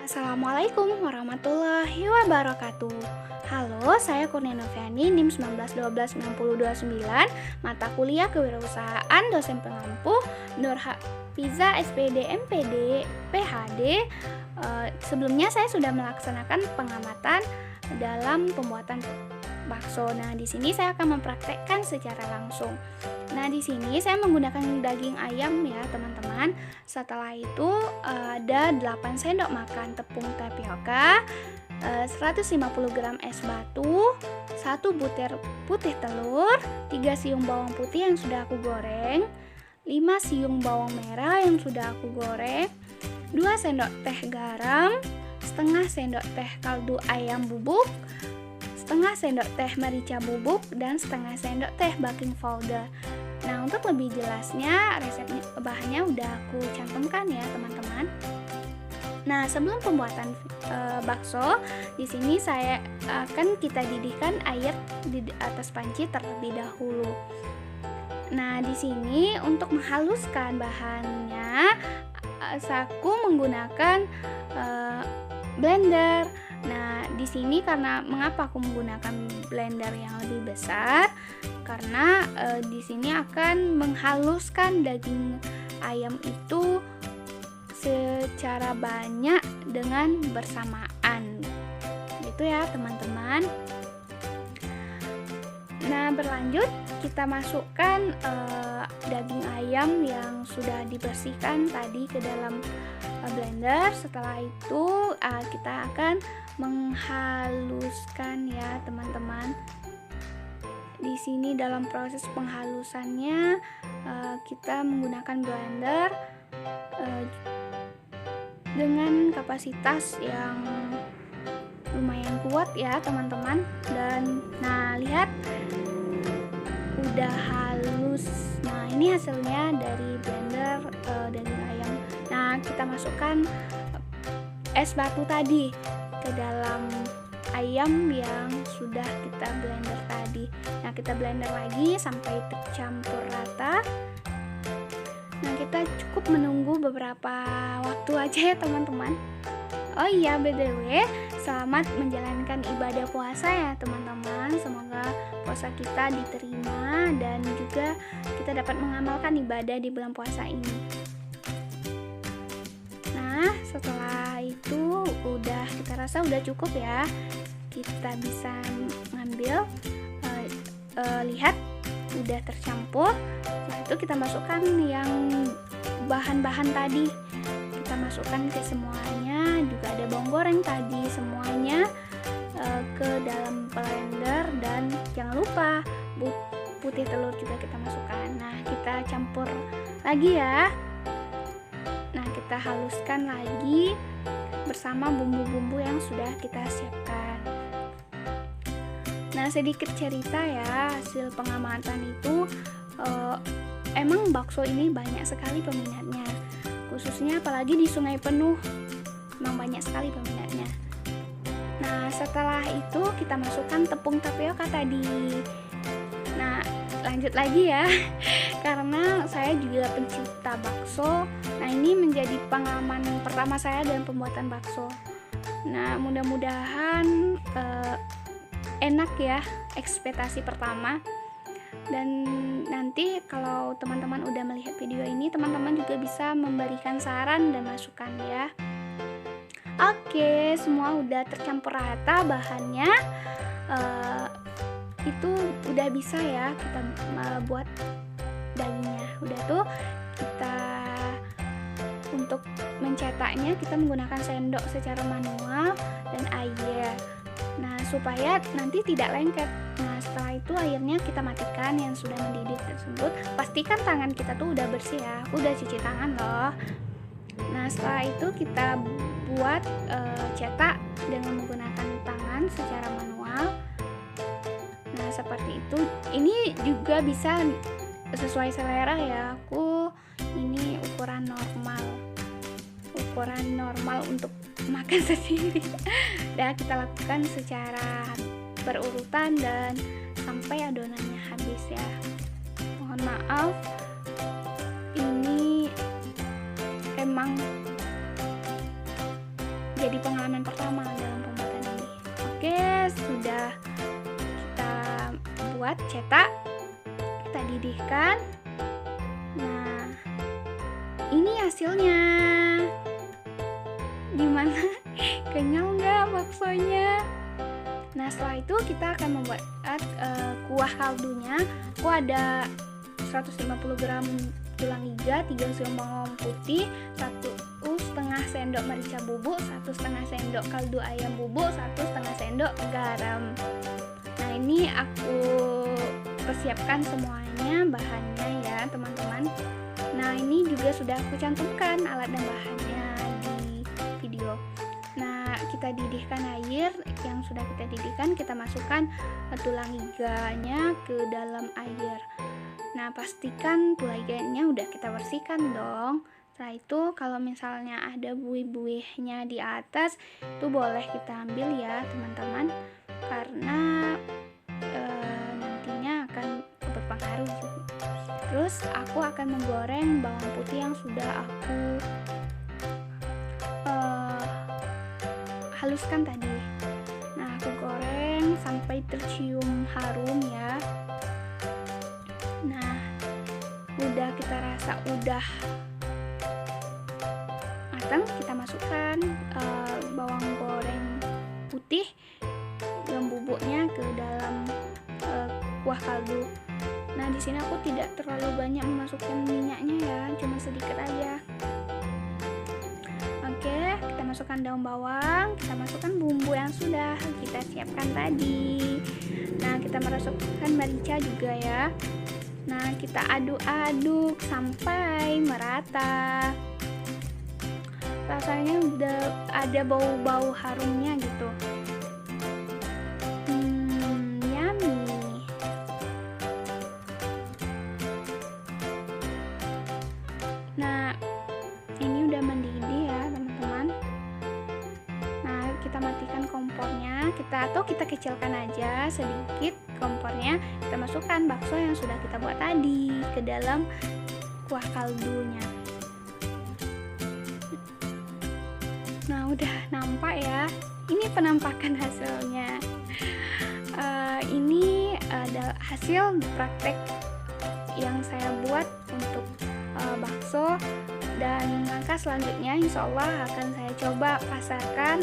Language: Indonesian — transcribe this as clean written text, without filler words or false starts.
Assalamualaikum warahmatullahi wabarakatuh. Halo, saya Kurnia Noviani, NIM 19129029, mata kuliah Kewirausahaan, dosen pengampu, Nur Hafiza, SPD, MPD, PhD. Sebelumnya saya sudah melaksanakan pengamatan dalam pembuatan bakso. Nah, di sini saya akan mempraktekkan secara langsung. Nah, di sini saya menggunakan daging ayam ya, teman-teman. Setelah itu ada 8 sendok makan tepung tapioka, 150 gram es batu, 1 butir putih telur, 3 siung bawang putih yang sudah aku goreng, 5 siung bawang merah yang sudah aku goreng, 2 sendok teh garam, setengah sendok teh kaldu ayam bubuk, setengah sendok teh merica bubuk, dan setengah sendok teh baking powder. Nah, untuk lebih jelasnya resepnya bahannya udah aku cantumkan ya, teman-teman. Nah, sebelum pembuatan bakso, di sini kita didihkan air di atas panci terlebih dahulu. Nah, di sini untuk menghaluskan bahannya, aku menggunakan blender. Nah, di sini mengapa aku menggunakan blender yang lebih besar? Karena di sini akan menghaluskan daging ayam itu secara banyak dengan bersamaan. Gitu ya, teman-teman. Nah, berlanjut kita masukkan daging ayam yang sudah dibersihkan tadi ke dalam blender. Setelah itu kita akan menghaluskan ya, teman-teman. Di sini dalam proses penghalusannya kita menggunakan blender dengan kapasitas yang lumayan kuat ya, teman-teman. Dan nah, lihat udah halus. Nah, ini hasilnya dari blender daging ayam. Nah, kita masukkan es batu tadi ke dalam ayam yang sudah kita blender tadi. Nah, kita blender lagi sampai tercampur rata. Nah, kita cukup menunggu beberapa waktu aja ya, teman-teman. Oh iya, BTW, selamat menjalankan ibadah puasa ya, teman-teman. Semoga puasa kita diterima dan juga kita dapat mengamalkan ibadah di bulan puasa ini. Nah, setelah itu kita rasa udah cukup ya. Kita bisa ngambil, lihat udah tercampur. Setelah itu kita masukkan yang bahan-bahan tadi. Kita masukkan ke semuanya, juga ada bawang goreng tadi, semuanya ke dalam blender. Dan jangan lupa putih telur juga kita masukkan. Nah, kita campur lagi ya. Nah, kita haluskan lagi bersama bumbu-bumbu yang sudah kita siapkan. Nah, sedikit cerita ya, hasil pengamatan itu emang bakso ini banyak sekali peminatnya, khususnya apalagi di Sungai Penuh, memang banyak sekali peminatnya. Nah, setelah itu kita masukkan tepung tapioka tadi. Nah, lanjut lagi ya, karena saya juga pencinta bakso. Nah, ini menjadi pengalaman pertama saya dalam pembuatan bakso. Nah, mudah-mudahan enak ya, ekspektasi pertama. Dan nanti kalau teman-teman udah melihat video ini, teman-teman juga bisa memberikan saran dan masukan ya. Oke, semua udah tercampur rata bahannya. Itu udah bisa ya kita buat dagingnya. Udah tuh, kita untuk mencetaknya kita menggunakan sendok secara manual dan air. Nah, supaya nanti tidak lengket. Nah, setelah itu airnya kita matikan yang sudah mendidih tersebut. Pastikan tangan kita tuh udah bersih ya. Aku udah cuci tangan loh. Nah, setelah itu kita buat cetak dengan menggunakan tangan secara manual. Nah, seperti itu. Ini juga bisa sesuai selera ya. Aku ini ukuran normal untuk makan sendiri. Dan kita lakukan secara berurutan dan sampai adonannya habis ya. Mohon maaf, ini emang jadi pengalaman pertama dalam pembuatan ini. Oke, sudah kita buat, cetak, kita didihkan. Nah, ini hasilnya. Gimana? Kenyal nggak baksonya? Nah, setelah itu kita akan membuat kuah kaldunya. Aku ada 150 gram tulang iga, 3 siung bawang putih, 1,5 sendok merica bubuk, 1,5 sendok kaldu ayam bubuk, 1,5 sendok garam. Nah, ini aku persiapkan semuanya bahannya ya teman-teman. Nah, ini juga sudah aku cantumkan alat dan bahannya di video. Nah, kita didihkan air yang sudah kita didihkan, kita masukkan tulang iganya ke dalam air. Nah, pastikan tulang iganya udah kita bersihkan dong. Setelah itu kalau misalnya ada buih-buihnya di atas, itu boleh kita ambil ya teman-teman, karena nantinya akan berpengaruh. Terus aku akan menggoreng bawang putih yang sudah aku haluskan tadi. Nah, aku goreng sampai tercium harum ya. Nah, udah kita rasa udah matang, kita masukkan bawang goreng putih yang bubuknya ke dalam kuah kaldu. Nah, di sini aku tidak terlalu banyak memasukkan minyaknya ya, cuma sedikit aja. Oke, kita masukkan daun bawang, kita masukkan bumbu yang sudah kita siapkan tadi. Nah, kita masukkan merica juga ya. Nah, kita aduk-aduk sampai merata. Rasanya udah ada bau-bau harumnya gitu. Yummy. Nah, ini udah mendidih ya teman-teman. Nah, kita matikan kompornya, kita kecilkan aja sedikit kompornya. Kita masukkan bakso yang sudah kita buat tadi ke dalam kuah kaldunya. Nah, udah nampak ya. Ini penampakan hasilnya. Ini adalah hasil praktek yang saya buat untuk bakso, dan langkah selanjutnya insya Allah akan saya coba pasarkan